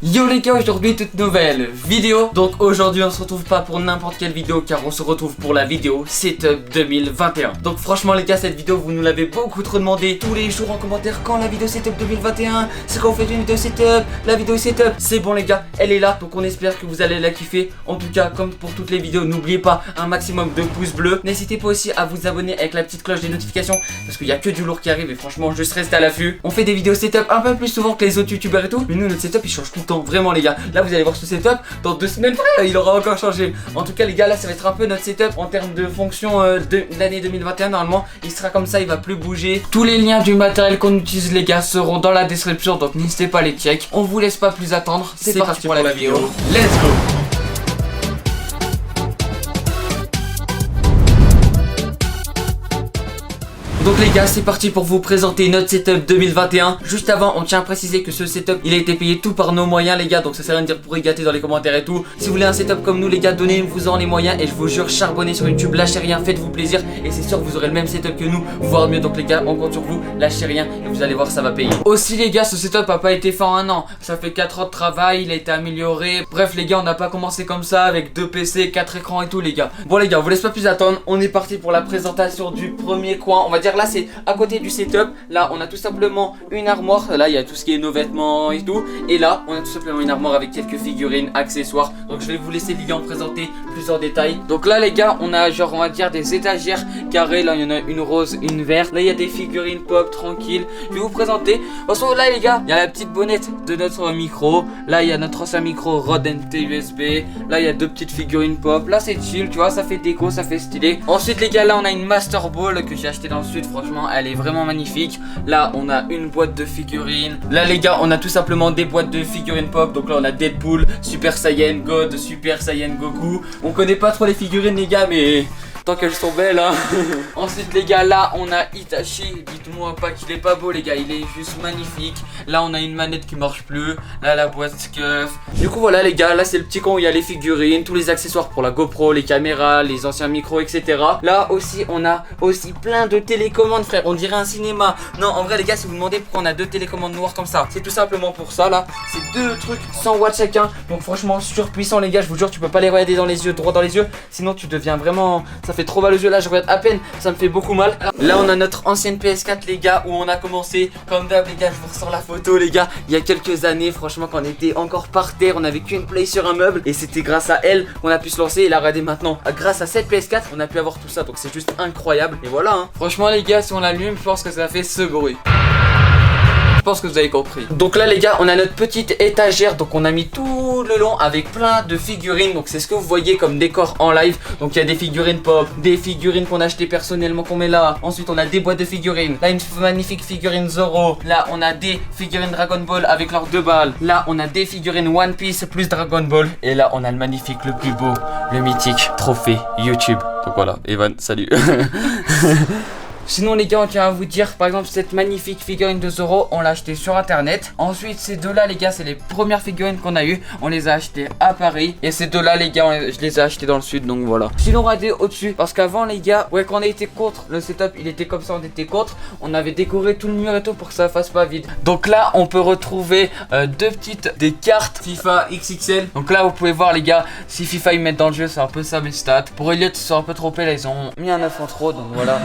Yo les gars, aujourd'hui toute nouvelle vidéo. Donc aujourd'hui on se retrouve pas pour n'importe quelle vidéo, car on se retrouve pour la vidéo Setup 2021. Donc franchement les gars, cette vidéo vous nous l'avez beaucoup trop demandé tous les jours en commentaire. Quand la vidéo Setup 2021, c'est quand on fait une vidéo Setup, la vidéo Setup. C'est bon les gars, elle est là, donc on espère que vous allez la kiffer. En tout cas, comme pour toutes les vidéos, n'oubliez pas un maximum de pouces bleus. N'hésitez pas aussi à vous abonner avec la petite cloche des notifications, parce qu'il y a que du lourd qui arrive et franchement juste restez à l'affût. On fait des vidéos Setup un peu plus souvent que les autres youtubeurs et tout, mais nous notre Setup il change tout le temps, vraiment les gars. Là vous allez voir ce setup, dans 2 semaines frère, il aura encore changé. En tout cas les gars, là ça va être un peu notre setup en termes de fonction de l'année 2021. Normalement il sera comme ça, il va plus bouger. Tous les liens du matériel qu'on utilise les gars seront dans la description, donc n'hésitez pas à les check. On vous laisse pas plus attendre, c'est parti pour la vidéo. Let's go. Donc les gars, c'est parti pour vous présenter notre setup 2021. Juste avant, on tient à préciser que ce setup, il a été payé tout par nos moyens les gars. Donc ça sert à rien de dire pour y gâter dans les commentaires et tout. Si vous voulez un setup comme nous les gars, donnez-vous-en les moyens. Et je vous jure, charbonnez sur YouTube, lâchez rien, faites-vous plaisir. Et c'est sûr que vous aurez le même setup que nous, voire mieux. Donc les gars, on compte sur vous, lâchez rien et vous allez voir, ça va payer. Aussi les gars, ce setup a pas été fait en un an. Ça fait 4 ans de travail, il a été amélioré. Bref les gars, on n'a pas commencé comme ça avec 2 PC, 4 écrans et tout les gars. Bon les gars, on vous laisse pas plus attendre. On est parti pour la présentation du premier coin. On va dire là c'est à côté du setup. Là on a tout simplement une armoire. Là il y a tout ce qui est nos vêtements et tout. Et là on a tout simplement une armoire avec quelques figurines, accessoires. Donc je vais vous laisser les gars en présenter plus en détail. Donc là les gars, on a genre on va dire des étagères carrées. Là il y en a une rose, une verte. Là il y a des figurines pop tranquilles. Je vais vous présenter. De toute façon là les gars, il y a la petite bonnette de notre micro. Là il y a notre ancien micro Rode NT USB. Là il y a 2 petites figurines pop. Là c'est chill, tu vois, ça fait déco, ça fait stylé. Ensuite les gars, là on a une Master Ball que j'ai acheté dans le sud. Franchement elle est vraiment magnifique. Là on a une boîte de figurines. Là les gars, on a tout simplement des boîtes de figurines pop. Donc là on a Deadpool, Super Saiyan God, Super Saiyan Goku. On connaît pas trop les figurines les gars, mais tant qu'elles sont belles hein. Ensuite les gars, là on a Itachi. Dites-moi pas qu'il est pas beau les gars, il est juste magnifique. Là on a une manette qui marche plus. Là la boîte Scuff. Du coup voilà les gars, là c'est le petit coin où il y a les figurines, tous les accessoires pour la GoPro, les caméras, les anciens micros, etc. Là aussi on a aussi plein de télécommandes frère, on dirait un cinéma. Non en vrai les gars, si vous me demandez pourquoi on a 2 télécommandes noires comme ça, c'est tout simplement pour ça là. C'est 2 trucs 100 watts chacun. Donc franchement surpuissant les gars, je vous jure tu peux pas les regarder dans les yeux, droit dans les yeux. Sinon tu deviens vraiment, ça fait trop mal aux yeux. Là je regarde à peine, ça me fait beaucoup mal. Là on a notre ancienne PS4 les gars, où on a commencé comme d'hab les gars. Je vous ressors la photo les gars, il y a quelques années franchement, quand on était encore par terre, on avait qu'une play sur un meuble. Et c'était grâce à elle qu'on a pu se lancer. Et là regardez maintenant, grâce à cette PS4 on a pu avoir tout ça. Donc c'est juste incroyable. Et voilà hein. Franchement les gars, si on l'allume, je pense que ça fait ce bruit. Je pense que vous avez compris. Donc là les gars, on a notre petite étagère. Donc on a mis tout le long avec plein de figurines. Donc c'est ce que vous voyez comme décor en live. Donc il y a des figurines pop, des figurines qu'on a achetées personnellement qu'on met là. Ensuite on a des boîtes de figurines. Là une magnifique figurine Zoro. Là on a des figurines Dragon Ball avec leurs 2 balles. Là on a des figurines One Piece plus Dragon Ball. Et là on a le magnifique, le plus beau, le mythique trophée YouTube. Donc voilà, Evan, salut. Sinon les gars, on tient à vous dire, par exemple cette magnifique figurine de Zoro, on l'a acheté sur internet. Ensuite ces 2 là les gars, c'est les premières figurines qu'on a eu. On les a achetées à Paris. Et ces 2 là les gars, je les ai achetées dans le sud, donc voilà. Sinon regardez au-dessus, parce qu'avant les gars, ouais, quand on a été contre le setup, il était comme ça, on était contre. On avait décoré tout le mur et tout pour que ça fasse pas vide. Donc là on peut retrouver 2 petites des cartes FIFA XXL. Donc là vous pouvez voir les gars, si FIFA ils mettent dans le jeu, c'est un peu ça mes stats. Pour Elliot ils sont un peu trompés là, ils ont mis un 9 en trop, donc voilà.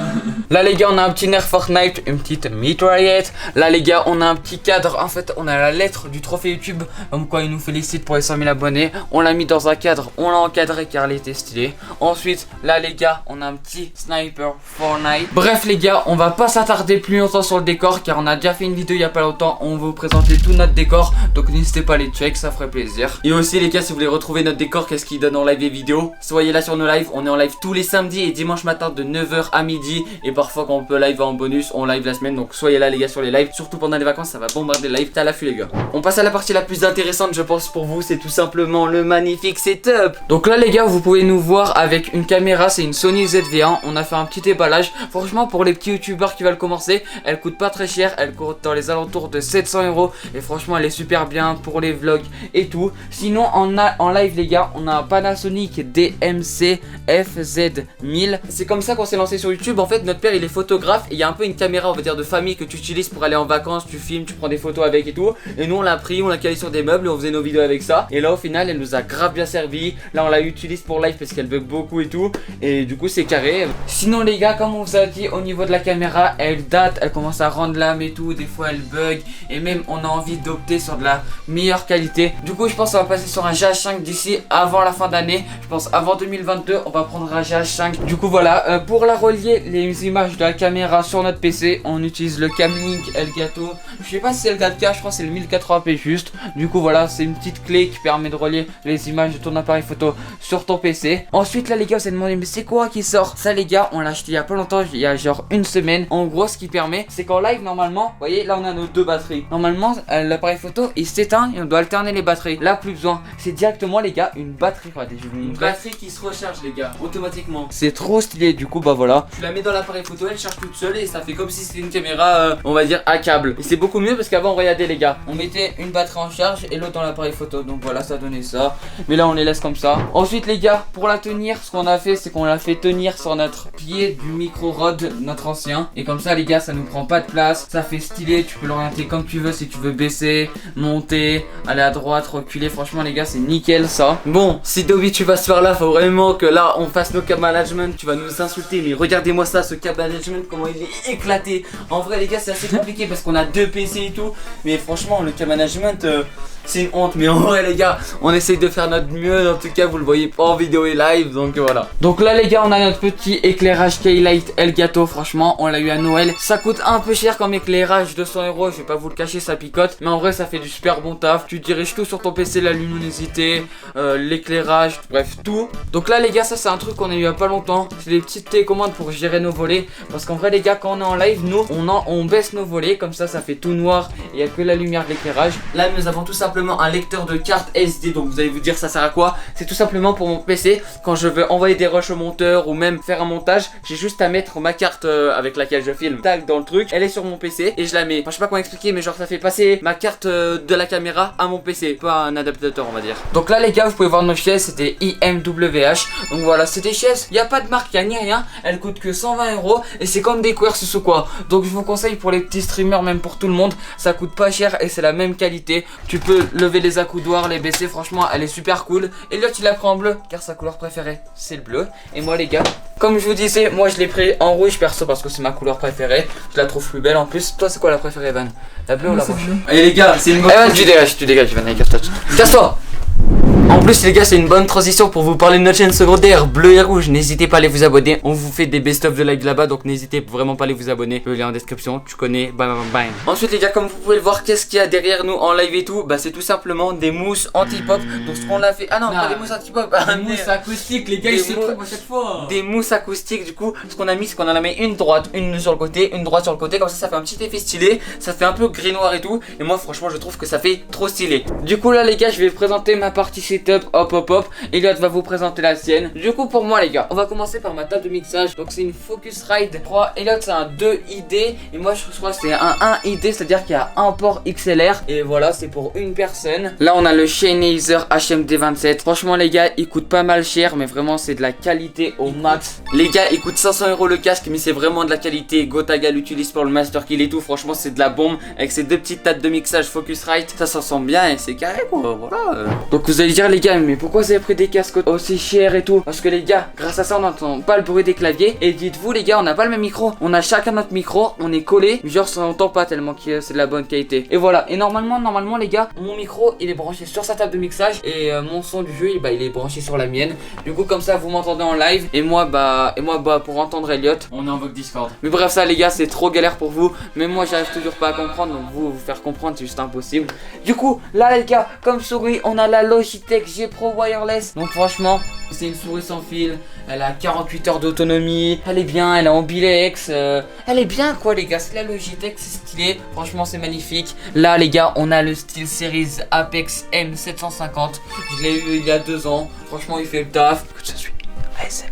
Là les gars, on a un petit nerf Fortnite, une petite mitraillette. Là les gars, on a un petit cadre. En fait on a la lettre du trophée YouTube, comme quoi il nous félicite pour les 100 000 abonnés. On l'a mis dans un cadre, on l'a encadré car elle était stylée. Ensuite là les gars, on a un petit sniper Fortnite. Bref les gars, on va pas s'attarder plus longtemps sur le décor, car on a déjà fait une vidéo il y a pas longtemps. On va vous présenter tout notre décor, donc n'hésitez pas à les check, ça ferait plaisir. Et aussi les gars, si vous voulez retrouver notre décor, qu'est-ce qu'il donne en live et vidéo, soyez là sur nos lives. On est en live tous les samedis et dimanche matin de 9 h à midi. Et parfois quand on peut live en bonus, on live la semaine. Donc soyez là les gars sur les lives, surtout pendant les vacances, ça va bombarder le live. T'as l'affût les gars. On passe à la partie la plus intéressante je pense pour vous, c'est tout simplement le magnifique setup. Donc là les gars, vous pouvez nous voir avec une caméra, c'est une Sony ZV-1. On a fait un petit éballage. Franchement pour les petits youtubeurs qui veulent commencer, elle coûte pas très cher, elle coûte dans les alentours de 700 € et franchement elle est super bien pour les vlogs et tout. Sinon en live les gars, on a un Panasonic DMC FZ1000. C'est comme ça qu'on s'est lancé sur YouTube. En fait notre père il est photographe et il y a un peu une caméra on va dire de famille que tu utilises pour aller en vacances, tu filmes, tu prends des photos avec et tout. Et nous on l'a pris, on l'a calé sur des meubles et on faisait nos vidéos avec ça. Et là au final elle nous a grave bien servi. Là on la utilise pour live parce qu'elle bug beaucoup et tout. Et du coup c'est carré. Sinon les gars, comme on vous a dit, au niveau de la caméra elle date, elle commence à rendre l'âme et tout. Des fois elle bug et même on a envie d'opter sur de la meilleure qualité. Du coup je pense qu'on va passer sur un GH5 d'ici avant la fin d'année. Je pense avant 2022 on va prendre un GH5. Du coup voilà, pour la relier les images de la caméra sur notre PC, on utilise le Camlink Elgato. Je sais pas si c'est le 4K, je crois que c'est le 1080p juste. Du coup voilà, c'est une petite clé qui permet de relier les images de ton appareil photo sur ton PC. Ensuite là les gars, vous allez demander mais c'est quoi qui sort? Ça les gars, on l'a acheté il y a pas longtemps, il y a genre une semaine. En gros ce qui permet, c'est qu'en live normalement, vous voyez là on a nos deux batteries. Normalement l'appareil photo il s'éteint et on doit alterner les batteries. Là plus besoin, c'est directement les gars une batterie. Regardez, je vous montre. Une batterie qui se recharge les gars, automatiquement. C'est trop stylé, du coup bah voilà. Tu la mets dans l'appareil photo, elle charge toute seule et ça fait comme si c'était une caméra on va dire à câble. Et c'est beaucoup mieux parce qu'avant regardez les gars, on mettait une batterie en charge et l'autre dans l'appareil photo. Donc voilà, ça donnait ça. Mais là on les laisse comme ça. Ensuite les gars, pour la tenir, ce qu'on a fait c'est qu'on l'a fait tenir sur notre pied du micro rod, notre ancien. Et comme ça les gars, ça nous prend pas de place. Ça fait stylé, tu peux l'orienter comme tu veux. Si tu veux baisser, monter, aller à droite, reculer. Franchement les gars, c'est nickel ça. Bon, si Dobby tu vas se faire là, faut vraiment que là on fasse nos cap management. Tu vas nous insulter, mais regardez-moi ça, ce cap management, comment il est éclaté. En vrai les gars, c'est assez compliqué parce qu'on a deux PC et tout. Mais franchement le cap management c'est une honte. Mais en vrai les gars, on essaye de faire notre mieux. En tout cas vous le voyez pas en vidéo et live. Donc voilà. Donc là les gars, on a notre petit éclairage K-Light Elgato. Franchement on l'a eu à Noël. Ça coûte un peu cher comme éclairage, 200 €. Je vais pas vous le cacher, ça picote. Mais en vrai ça fait du super bon taf. Tu diriges tout sur ton PC, la luminosité, l'éclairage, bref tout. Donc là les gars, ça c'est un truc qu'on a eu il y a pas longtemps. C'est des petites télécommandes pour gérer nos volets. Parce qu'en vrai les gars, quand on est en live, nous on baisse nos volets. Comme ça fait tout noir et il n'y a que la lumière de l'éclairage. Là nous avons tout simplement un lecteur de carte SD. Donc vous allez vous dire ça sert à quoi? C'est tout simplement pour mon PC. Quand je veux envoyer des rushs au monteur ou même faire un montage, j'ai juste à mettre ma carte avec laquelle je filme, tac, dans le truc. Elle est sur mon PC et je la mets. Enfin je sais pas comment expliquer, mais genre ça fait passer ma carte de la caméra à mon PC, pas un adaptateur on va dire. Donc là les gars, vous pouvez voir nos chaises, c'était IMWH. Donc voilà, c'est des chaises, il n'y a pas de marque, il n'y a ni rien. Elles coûtent que 120 € et c'est comme des Quercus ou quoi. Donc je vous conseille pour les petits streamers, même pour tout le monde, ça coûte pas cher et c'est la même qualité. Tu peux lever les accoudoirs, les baisser, franchement elle est super cool. Et là tu l'as pris en bleu car sa couleur préférée c'est le bleu. Et moi les gars, comme je vous disais, moi je l'ai pris en rouge perso parce que c'est ma couleur préférée. Je la trouve plus belle en plus. Toi c'est quoi la préférée Evan? La bleue ou la rouge? Allez les gars, c'est une bonne... Evan, tu dégages Evan, allez casse-toi. Casse-toi. En plus les gars, c'est une bonne transition pour vous parler de notre chaîne secondaire bleu et rouge. N'hésitez pas à aller vous abonner. On vous fait des best-of de live là-bas, donc n'hésitez vraiment pas à aller vous abonner. Le lien en description, tu connais. Bam bam bam. Ensuite les gars, comme vous pouvez le voir, qu'est-ce qu'il y a derrière nous en live et tout? Bah c'est tout simplement des mousses anti-pop. Donc ce qu'on a fait... Ah non, pas des mousses anti-pop. Des mousses acoustiques, les gars, ils se trompent à chaque fois. Des mousses acoustiques, du coup, ce qu'on a mis, c'est qu'on en a mis une droite, une sur le côté, une droite sur le côté. Comme ça fait un petit effet stylé. Ça fait un peu gris noir et tout. Et moi franchement je trouve que ça fait trop stylé. Du coup là les gars, je vais présenter ma partie setup. Hop hop hop. Elliot va vous présenter la sienne. Du coup pour moi les gars, on va commencer par ma table de mixage. Donc c'est une Focusrite 3. Elliot c'est un 2ID et moi je crois que c'est un 1ID, c'est-à-dire qu'il y a un port XLR. Et voilà, c'est pour une personne. Là on a le Sennheiser HMD27. Franchement les gars, il coûte pas mal cher, mais vraiment c'est de la qualité au max. Les gars, il coûte 500 € le casque, mais c'est vraiment de la qualité. Gotaga l'utilise pour le master kill et tout. Franchement c'est de la bombe. Avec ces deux petites tables de mixage Focusrite, ça s'en sent bien et c'est carré quoi. Voilà. Donc vous allez dire les gars, mais pourquoi vous avez pris des casques aussi chers et tout? Parce que les gars, grâce à ça on n'entend pas le bruit des claviers. Et dites-vous les gars, on n'a pas le même micro. On a chacun notre micro, on est collé, mais genre ça n'entend pas tellement que c'est de la bonne qualité. Et voilà, et normalement les gars, mon micro il est branché sur sa table de mixage. Et mon son du jeu il est branché sur la mienne. Du coup comme ça vous m'entendez en live. Et moi pour entendre Elliot, on est en vogue Discord. Mais bref ça les gars, c'est trop galère pour vous. Mais moi j'arrive toujours pas à comprendre. Donc vous faire comprendre c'est juste impossible. Du coup là les gars, comme souris on a la Logitech G Pro Wireless. Donc franchement c'est une souris sans fil. Elle a 48 heures d'autonomie. Elle est bien, elle est en bilex. Elle est bien quoi les gars. C'est la Logitech, c'est stylé. Franchement c'est magnifique. Là les gars, on a le SteelSeries Apex M750. Je l'ai eu il y a 2 ans. Franchement il fait le taf. Écoute, ça suit ASMR.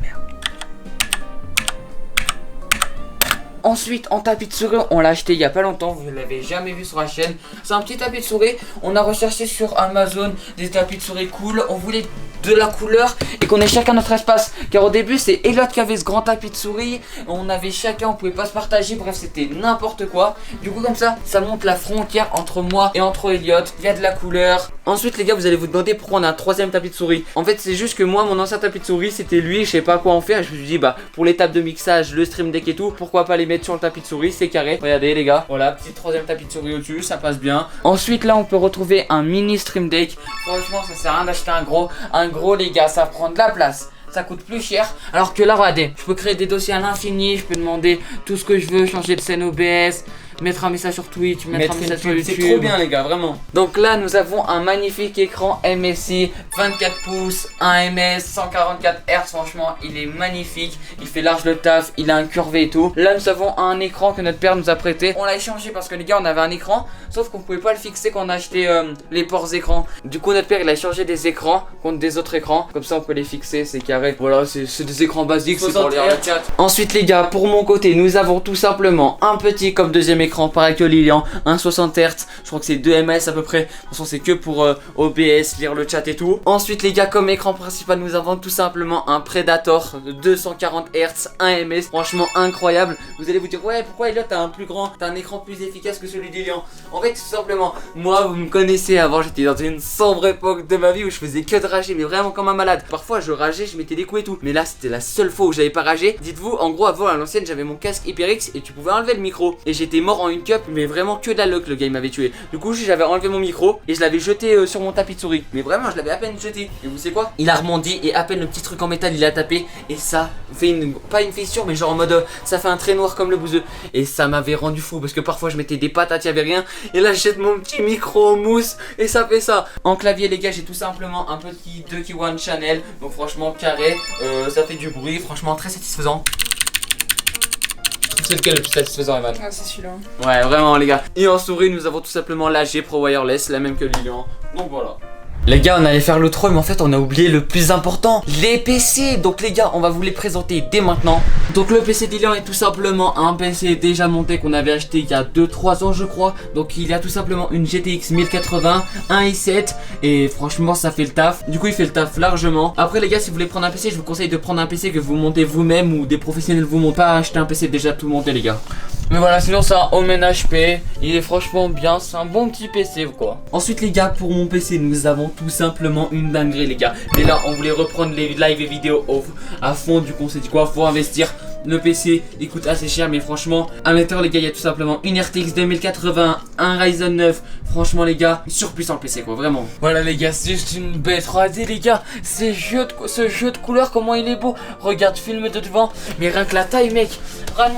Ensuite en tapis de souris, on l'a acheté il y a pas longtemps, vous ne l'avez jamais vu sur la chaîne. C'est un petit tapis de souris, on a recherché sur Amazon des tapis de souris cool. On voulait de la couleur et qu'on ait chacun notre espace. Car au début c'est Elliot qui avait ce grand tapis de souris, on avait chacun, on pouvait pas se partager, bref c'était n'importe quoi. Du coup comme ça montre la frontière entre moi et entre Elliot, il y a de la couleur. Ensuite les gars, vous allez vous demander pourquoi on a un troisième tapis de souris. En fait c'est juste que moi mon ancien tapis de souris c'était lui, je sais pas quoi en faire. Je me suis dit bah pour les tables de mixage, le stream deck et tout, pourquoi pas les mettre sur le tapis de souris, c'est carré. Regardez les gars, voilà, petit troisième tapis de souris au-dessus, ça passe bien. Ensuite là on peut retrouver un mini stream deck. Franchement ça sert à rien d'acheter un gros les gars, ça prend de la place. Ça coûte plus cher. Alors que là, regardez, je peux créer des dossiers à l'infini. Je peux demander tout ce que je veux, changer de scène OBS, mettre un message sur Twitch, mettre un message sur YouTube. C'est trop bien les gars, vraiment. Donc là, nous avons un magnifique écran MSI 24 pouces, 1 ms, 144 Hz. Franchement, il est magnifique. Il fait large le taf, il a un curvé et tout. Là, nous avons un écran que notre père nous a prêté. On l'a échangé parce que les gars, on avait un écran, sauf qu'on pouvait pas le fixer quand on a acheté les ports écrans. Du coup, notre père, il a échangé des écrans contre des autres écrans. Comme ça, on peut les fixer, c'est carré. Voilà, c'est des écrans basiques, c'est pour lire le chat. Ensuite les gars, pour mon côté, nous avons tout simplement un petit comme deuxième écran, pareil que Lilian, un 60 Hz, je crois que c'est 2 ms à peu près. De toute façon c'est que pour OBS, lire le chat et tout. Ensuite les gars, comme écran principal, nous avons tout simplement un Predator de 240 Hz, 1 ms, franchement incroyable. Vous allez vous dire ouais, pourquoi Elliot t'as un écran plus efficace que celui d'Lilian? En fait tout simplement, moi vous me connaissez, avant j'étais dans une sombre époque de ma vie où je faisais que de rager, mais vraiment comme un malade. Parfois je rageais, je mettais des coups et tout, mais là c'était la seule fois où j'avais pas ragé. Dites-vous, en gros avant à l'ancienne j'avais mon casque HyperX et tu pouvais enlever le micro, et j'étais mort en une cup, mais vraiment que de la luck, le gars il m'avait tué. Du coup j'avais enlevé mon micro et je l'avais jeté sur mon tapis de souris, mais vraiment je l'avais à peine jeté, et vous savez quoi, il a rebondi et à peine le petit truc en métal il a tapé, et ça fait pas une fissure, mais genre en mode ça fait un trait noir comme le bouseux, et ça m'avait rendu fou parce que parfois je mettais des patates, il y avait rien, et là je jette mon petit micro en mousse et ça fait ça. En clavier les gars, j'ai tout simplement un petit 2 Channel, donc franchement carré, ça fait du bruit, franchement très satisfaisant. C'est lequel le plus satisfaisant, Evan? Ah, c'est celui-là. Ouais, vraiment les gars. Et en souris, nous avons tout simplement la G Pro Wireless, la même que Lilian. Donc voilà. Les gars, on allait faire le troll, mais en fait on a oublié le plus important, les PC. Donc les gars, on va vous les présenter dès maintenant. Donc le PC d'Elian est tout simplement un PC déjà monté qu'on avait acheté il y a 2-3 ans je crois. Donc il a tout simplement une GTX 1080, un i7, et franchement ça fait le taf. Du coup il fait le taf largement. Après les gars, si vous voulez prendre un PC, je vous conseille de prendre un PC que vous montez vous-même ou des professionnels vous montent, pas acheter un PC déjà tout monté les gars. Mais voilà, sinon c'est un Omen HP, il est franchement bien, c'est un bon petit PC quoi. Ensuite les gars, pour mon PC nous avons tout simplement une dinguerie les gars. Mais là on voulait reprendre les lives et vidéos à fond, du coup on s'est dit quoi, faut investir. Le PC il coûte assez cher, mais franchement à l'intérieur les gars, il y a tout simplement une RTX 2080, un Ryzen 9. Franchement les gars, surpuissant le PC quoi, vraiment. Voilà les gars, c'est juste une bête. Regardez les gars, ce jeu de couleurs, comment il est beau. Regarde, filme de devant, mais rien que la taille mec. Regarde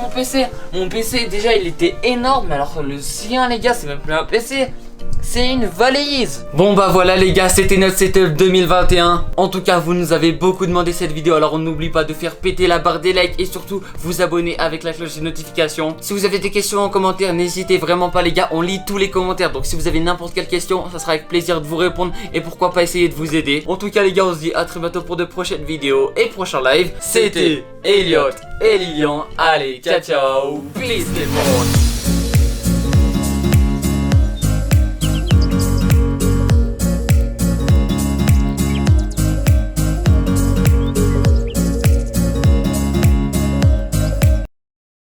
mon PC déjà il était énorme, alors le sien les gars c'est même plus un PC, c'est une valise. Bon bah voilà les gars, c'était notre setup 2021. En tout cas vous nous avez beaucoup demandé cette vidéo, alors on n'oublie pas de faire péter la barre des likes et surtout vous abonner avec la cloche de notification. Si vous avez des questions en commentaire, n'hésitez vraiment pas les gars, on lit tous les commentaires. Donc si vous avez n'importe quelle question, ça sera avec plaisir de vous répondre et pourquoi pas essayer de vous aider. En tout cas les gars, on se dit à très bientôt pour de prochaines vidéos et prochains lives. C'était Elliot et Lilian. Allez, ciao ciao, peace les potes.